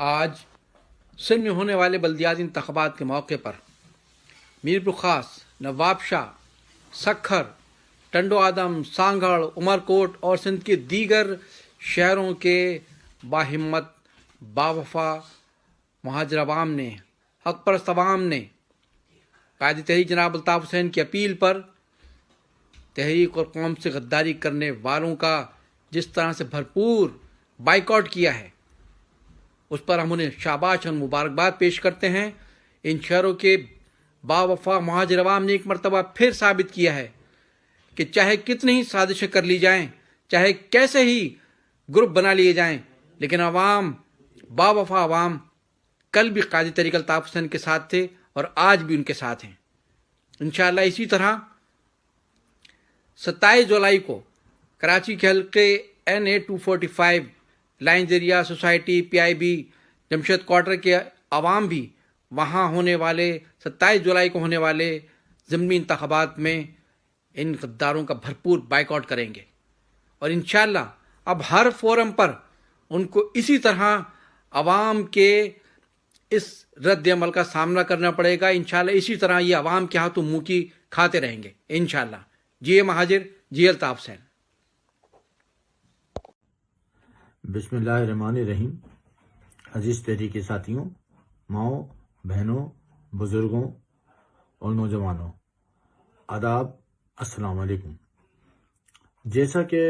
آج سندھ میں ہونے والے بلدیاتی انتخابات کے موقع پر میرپور خاص، نواب شاہ، سکھر، ٹنڈو آدم، سانگھڑ، عمرکوٹ اور سندھ کے دیگر شہروں کے باہمت باوفا مہاجر عوام نے، حق پرست عوام نے قائد تحریک جناب الطاف حسین کی اپیل پر تحریک اور قوم سے غداری کرنے والوں کا جس طرح سے بھرپور بائیکاٹ کیا ہے، اس پر ہم انہیں شاباش اور مبارکباد پیش کرتے ہیں۔ ان شہروں کے باوفا مہاجر عوام نے ایک مرتبہ پھر ثابت کیا ہے کہ چاہے کتنی ہی سازشیں کر لی جائیں، چاہے کیسے ہی گروپ بنا لیے جائیں، لیکن عوام، باوفا عوام کل بھی قائد تحریک الطاف حسین کے ساتھ تھے اور آج بھی ان کے ساتھ ہیں۔ انشاءاللہ اسی طرح 27 جولائی کو کراچی کے حلقے NA 245 lines area society PIB Jamshed quarter کے عوام بھی وہاں ہونے والے 27 جولائی کو ہونے والے ضمنی انتخابات میں ان غداروں کا بھرپور بائیکاٹ کریں گے، اور انشاءاللہ اب ہر فورم پر ان کو اسی طرح عوام کے اس رد عمل کا سامنا کرنا پڑے گا۔ انشاءاللہ اسی طرح یہ عوام کے ہاتھوں منہ کی کھاتے رہیں گے انشاءاللہ۔ جی مہاجر، جی الطاف حسین۔ بسم اللہ الرحمن الرحیم۔ عزیز تحریک کے ساتھیوں، ماؤں، بہنوں، بزرگوں اور نوجوانوں، آداب، السلام علیکم۔ جیسا کہ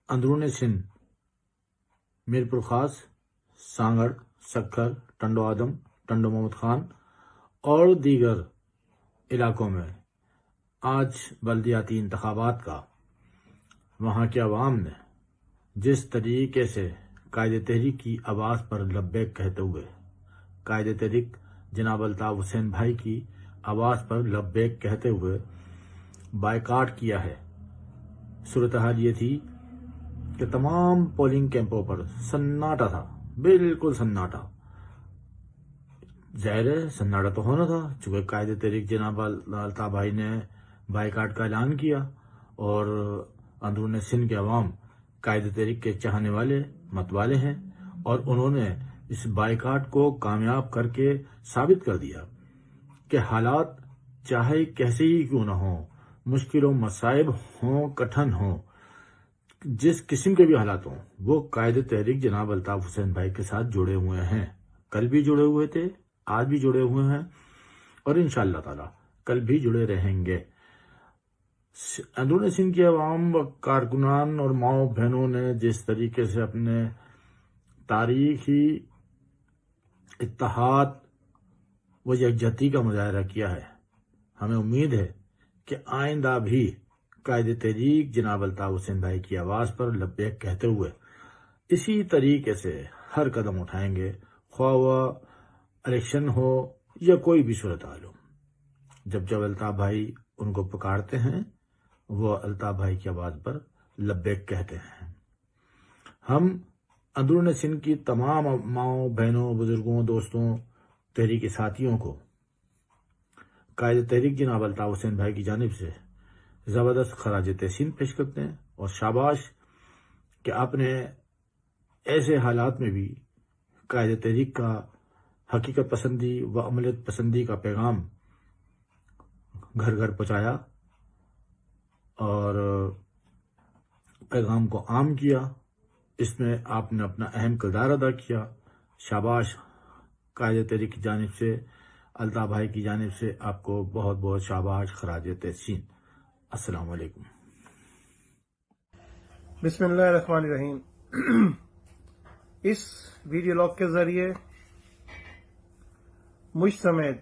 اندرون سندھ، میرپور خاص، سانگھڑ، سکھر، ٹنڈو آدم، ٹنڈو محمد خان اور دیگر علاقوں میں آج بلدیاتی انتخابات کا وہاں کے عوام نے جس طریقے سے قائد تحریک کی آواز پر لبیک کہتے ہوئے، قائد تحریک جناب الطاف حسین بھائی کی آواز پر لبیک کہتے ہوئے بائیکاٹ کیا ہے، صورتحال یہ تھی کہ تمام پولنگ کیمپوں پر سناٹا تھا، بالکل سناٹا۔ ظاہر ہے سناٹا تو ہونا تھا، چونکہ قائد تحریک جناب الطاف بھائی نے بائیکاٹ کا اعلان کیا، اور اندرون سندھ کے عوام قائد تحریک کے چاہنے والے، مت والے ہیں، اور انہوں نے اس بائیکاٹ کو کامیاب کر کے ثابت کر دیا کہ حالات چاہے کیسے ہی کیوں نہ ہوں، مشکل و مصائب ہوں، کٹھن ہوں، جس قسم کے بھی حالات ہوں، وہ قائد تحریک جناب الطاف حسین بھائی کے ساتھ جڑے ہوئے ہیں۔ کل بھی جڑے ہوئے تھے، آج بھی جڑے ہوئے ہیں، اور انشاءاللہ تعالی کل بھی جڑے رہیں گے۔ اندرون سندھ کے عوام و کارکنان اور ماؤں بہنوں نے جس طریقے سے اپنے تاریخی اتحاد و یکجہتی کا مظاہرہ کیا ہے، ہمیں امید ہے کہ آئندہ بھی قائد تحریک جناب الطاف حسین بھائی کی آواز پر لبیک کہتے ہوئے اسی طریقے سے ہر قدم اٹھائیں گے، خواہ وہ الیکشن ہو یا کوئی بھی صورتحال ہو۔ جب الطاف بھائی ان کو پکارتے ہیں، وہ الطاف بھائی کی آواز پر لبیک کہتے ہیں۔ ہم اندرون سندھ کی تمام ماؤں، بہنوں، بزرگوں، دوستوں، تحریک ساتھیوں کو قائد تحریک جناب الطاف حسین بھائی کی جانب سے زبردست خراج تحسین پیش کرتے ہیں، اور شاباش کہ آپ نے ایسے حالات میں بھی قائد تحریک کا حقیقت پسندی و عملیت پسندی کا پیغام گھر گھر پہنچایا اور پیغام کو عام کیا۔ اس میں آپ نے اپنا اہم کردار ادا کیا۔ شاباش، قائد تحریک کی جانب سے، الطاف بھائی کی جانب سے آپ کو بہت بہت شاباش، خراج تحسین۔ السلام علیکم۔ بسم اللہ الرحمن الرحیم۔ اس ویڈیو لاگ کے ذریعے مجھ سمیت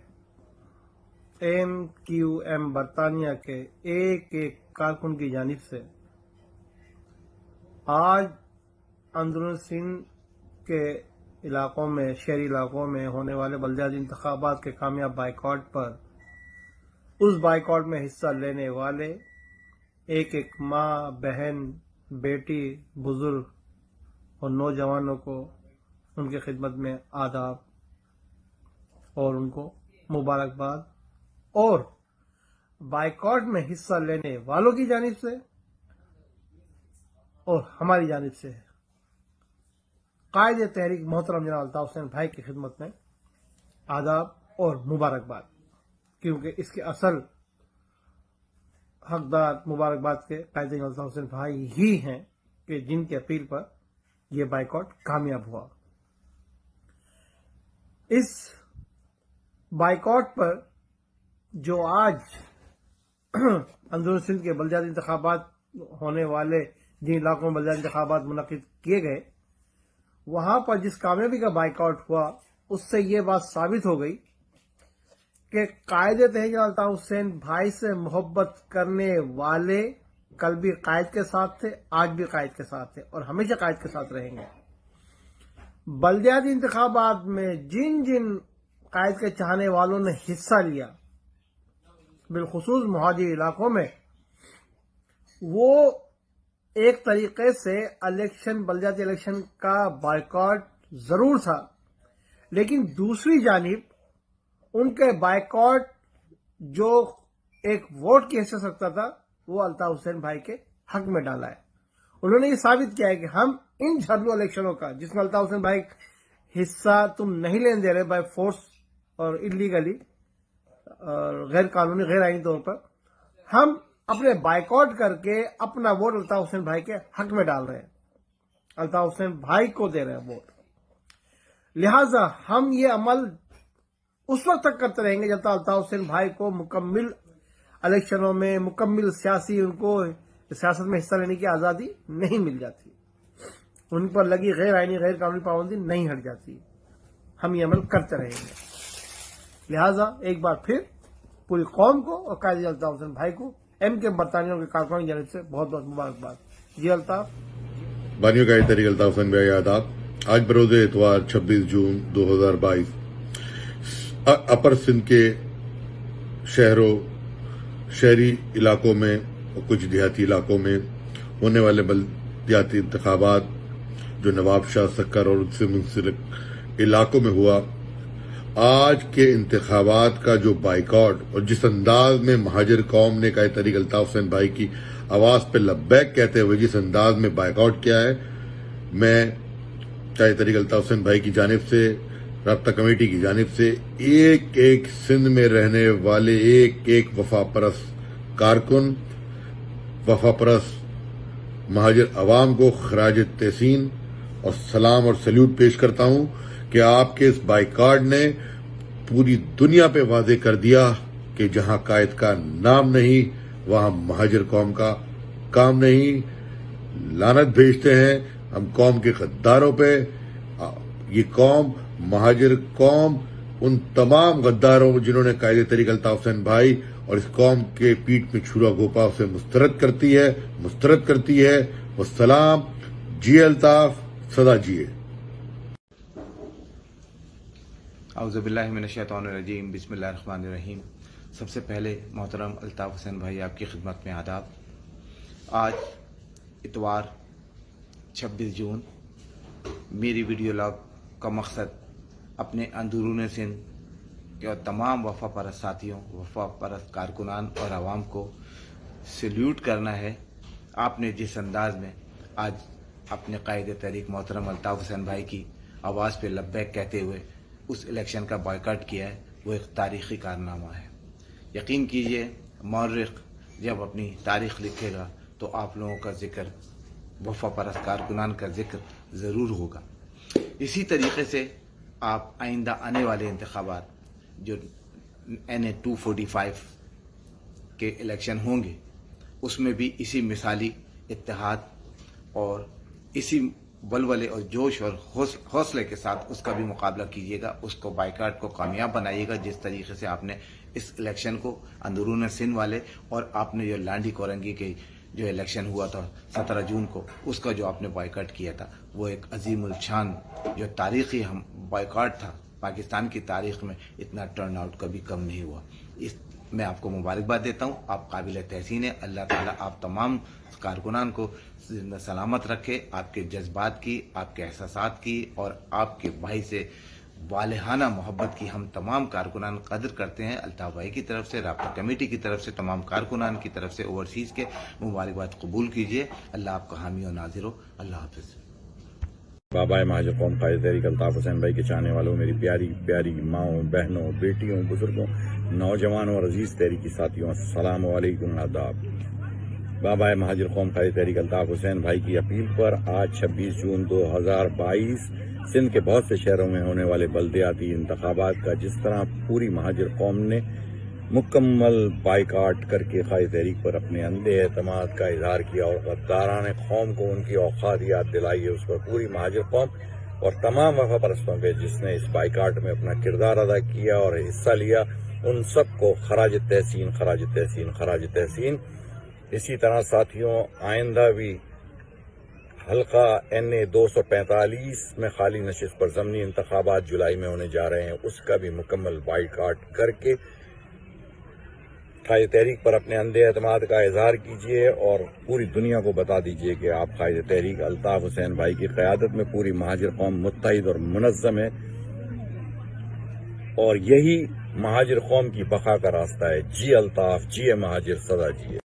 MQM برطانیہ کے ایک ایک کارکن کی جانب سے آج اندرون سندھ کے علاقوں میں، شہری علاقوں میں ہونے والے بلدیاتی انتخابات کے کامیاب بائیکاٹ پر، اس بائیکاٹ میں حصہ لینے والے ایک ایک ماں، بہن، بیٹی، بزرگ اور نوجوانوں کو ان کی خدمت میں آداب اور ان کو مبارکباد، اور بائیکاٹ میں حصہ لینے والوں کی جانب سے اور ہماری جانب سے قائد تحریک محترم جناب الطاف حسین بھائی کی خدمت میں آداب اور مبارکباد، کیونکہ اس کے اصل حقدار مبارکباد کے قائد جناب الطاف حسین بھائی ہی ہیں کہ جن کے اپیل پر یہ بائیکاٹ کامیاب ہوا۔ اس بائیکاٹ پر جو آج اندرون سندھ کے بلدیاتی انتخابات ہونے والے جن علاقوں میں بلدیاتی انتخابات منعقد کیے گئے، وہاں پر جس کامیابی کا بائیکاٹ ہوا، اس سے یہ بات ثابت ہو گئی کہ قائد تحریک الطاف حسین بھائی سے محبت کرنے والے کل بھی قائد کے ساتھ تھے، آج بھی قائد کے ساتھ تھے اور ہمیشہ قائد کے ساتھ رہیں گے۔ بلدیاتی انتخابات میں جن جن قائد کے چاہنے والوں نے حصہ لیا، بالخصوص مہاجر علاقوں میں، وہ ایک طریقے سے بلدیاتی الیکشن کا بائیکاٹ ضرور تھا، لیکن دوسری جانب ان کے بائیکاٹ جو ایک ووٹ کی حیثیت رکھتا تھا، وہ الطاف حسین بھائی کے حق میں ڈالا ہے۔ انہوں نے یہ ثابت کیا ہے کہ ہم ان جھرلو الیکشنوں کا، جس میں الطاف حسین بھائی حصہ تم نہیں لینے دے رہے بائی فورس اور انلیگلی اور غیر قانونی غیر آئینی طور پر، ہم اپنے بائیکاٹ کر کے اپنا ووٹ الطاف حسین بھائی کے حق میں ڈال رہے ہیں، الطاف حسین بھائی کو دے رہے ہیں ووٹ۔ لہذا ہم یہ عمل اس وقت تک کرتے رہیں گے جب تک الطاف حسین بھائی کو مکمل الیکشنوں میں مکمل سیاسی ان کو سیاست میں حصہ لینے کی آزادی نہیں مل جاتی، ان پر لگی غیر آئینی غیر قانونی پابندی نہیں ہٹ جاتی۔ ہم یہ عمل کرتے رہیں گے۔ لہذا ایک بار پھر پوری قوم کو اور قائد الطاف حسین بھائی کو ایم کے برطانیہ کے کارکنوں کی جانب سے بہت بہت مبارکباد۔ جی الطاف بانیوں قائد تحریک الطاف حسین بھائی آداب۔ آج بروز اتوار 26 جون 2022 اپر سندھ کے شہری علاقوں میں اور کچھ دیہاتی علاقوں میں ہونے والے بلدیاتی انتخابات جو نواب شاہ، سکر اور ان سے منسلک علاقوں میں ہوا، آج کے انتخابات کا جو بائیکاٹ اور جس انداز میں مہاجر قوم نے قائد تحریک الطاف حسین بھائی کی آواز پہ لبیک کہتے ہوئے جس انداز میں بائیکاٹ کیا ہے، میں قائد تحریک الطاف حسین بھائی کی جانب سے، رابطہ کمیٹی کی جانب سے ایک ایک سندھ میں رہنے والے ایک ایک وفا پرست کارکن، وفا پرست مہاجر عوام کو خراج تحسین اور سلام اور سلیوٹ پیش کرتا ہوں کہ آپ کے اس بائیکاٹ نے پوری دنیا پہ واضح کر دیا کہ جہاں قائد کا نام نہیں وہاں مہاجر قوم کا کام نہیں۔ لعنت بھیجتے ہیں ہم قوم کے غداروں پہ۔ یہ قوم، مہاجر قوم، ان تمام غداروں جنہوں نے قائد تحریک الطاف حسین بھائی اور اس قوم کے پیٹ میں چھرا گھونپا اسے مسترد کرتی ہے۔ والسلام۔ جی الطاف، سدا جیے۔ اعوذ باللہ من الشیطان الرجیم، بسم اللہ الرحمن الرحیم۔ سب سے پہلے محترم الطاف حسین بھائی آپ کی خدمت میں آداب۔ آج اتوار 26 جون، میری ویڈیو لاگ کا مقصد اپنے اندرون سندھ کے تمام وفا پرست ساتھیوں، وفا پرست کارکنان اور عوام کو سیلیوٹ کرنا ہے۔ آپ نے جس انداز میں آج اپنے قائد تحریک محترم الطاف حسین بھائی کی آواز پہ لبیک کہتے ہوئے اس الیکشن کا بائیکاٹ کیا ہے، وہ ایک تاریخی کارنامہ ہے۔ یقین کیجئے مورخ جب اپنی تاریخ لکھے گا تو آپ لوگوں کا ذکر، وفا پرست کارکنان کا ذکر ضرور ہوگا۔ اسی طریقے سے آپ آئندہ آنے والے انتخابات جو NA 245 کے الیکشن ہوں گے، اس میں بھی اسی مثالی اتحاد اور اسی ولولے اور جوش اور حوصلے کے ساتھ اس کا بھی مقابلہ کیجیے گا، اس کو بائیکاٹ کو کامیاب بنائیے گا، جس طریقے سے آپ نے اس الیکشن کو اندرون سندھ والے اور آپ نے جو لانڈی کورنگی کے جو الیکشن ہوا تھا 17 جون کو، اس کا جو آپ نے بائیکاٹ کیا تھا، وہ ایک عظیم الشان جو تاریخی بائیکاٹ تھا۔ پاکستان کی تاریخ میں اتنا ٹرن آؤٹ کبھی کم نہیں ہوا۔ میں آپ کو مبارکباد دیتا ہوں، آپ قابل تحسین ہیں۔ اللہ تعالیٰ آپ تمام کارکنان کو زندہ سلامت رکھے، آپ کے جذبات کی، آپ کے احساسات کی اور آپ کے بھائی سے والہانہ محبت کی ہم تمام کارکنان قدر کرتے ہیں۔ الطاف بھائی کی طرف سے، رابطہ کمیٹی کی طرف سے، تمام کارکنان کی طرف سے اوورسیز کے مبارکباد قبول کیجیے۔ اللہ آپ کا حامی و ناظر ہو۔ اللہ حافظ۔ بابائے مہاجر قوم قائد تحریک الطاف حسین بھائی کے چاہنے والوں، میری پیاری پیاری ماؤں، بہنوں، بیٹیوں، بزرگوں، نوجوانوں اور عزیز تحریکی ساتھیوں، السلام علیکم، آداب۔ بابائے مہاجر قوم قائد تحریک الطاف حسین بھائی کی اپیل پر آج 26 جون 2022 سندھ کے بہت سے شہروں میں ہونے والے بلدیاتی انتخابات کا جس طرح پوری مہاجر قوم نے مکمل بائیکاٹ کر کے قائد تحریک پر اپنے اندھے اعتماد کا اظہار کیا اور غداران قوم کو ان کی اوقات یاد دلائی ہے، اس پر پوری مہاجر قوم اور تمام وفا پرستوں پہ جس نے اس بائیکاٹ میں اپنا کردار ادا کیا اور حصہ لیا، ان سب کو خراج تحسین، خراج تحسین، خراج تحسین۔ اسی طرح ساتھیوں، آئندہ بھی حلقہ NA 245 میں خالی نشست پر ضمنی انتخابات جولائی میں ہونے جا رہے ہیں، اس کا بھی مکمل بائیکاٹ کر کے قائد تحریک پر اپنے اندھے اعتماد کا اظہار کیجیے اور پوری دنیا کو بتا دیجیے کہ آپ قائد تحریک الطاف حسین بھائی کی قیادت میں پوری مہاجر قوم متحد اور منظم ہے، اور یہی مہاجر قوم کی بقا کا راستہ ہے۔ جی الطاف، جی مہاجر، سدا جیے۔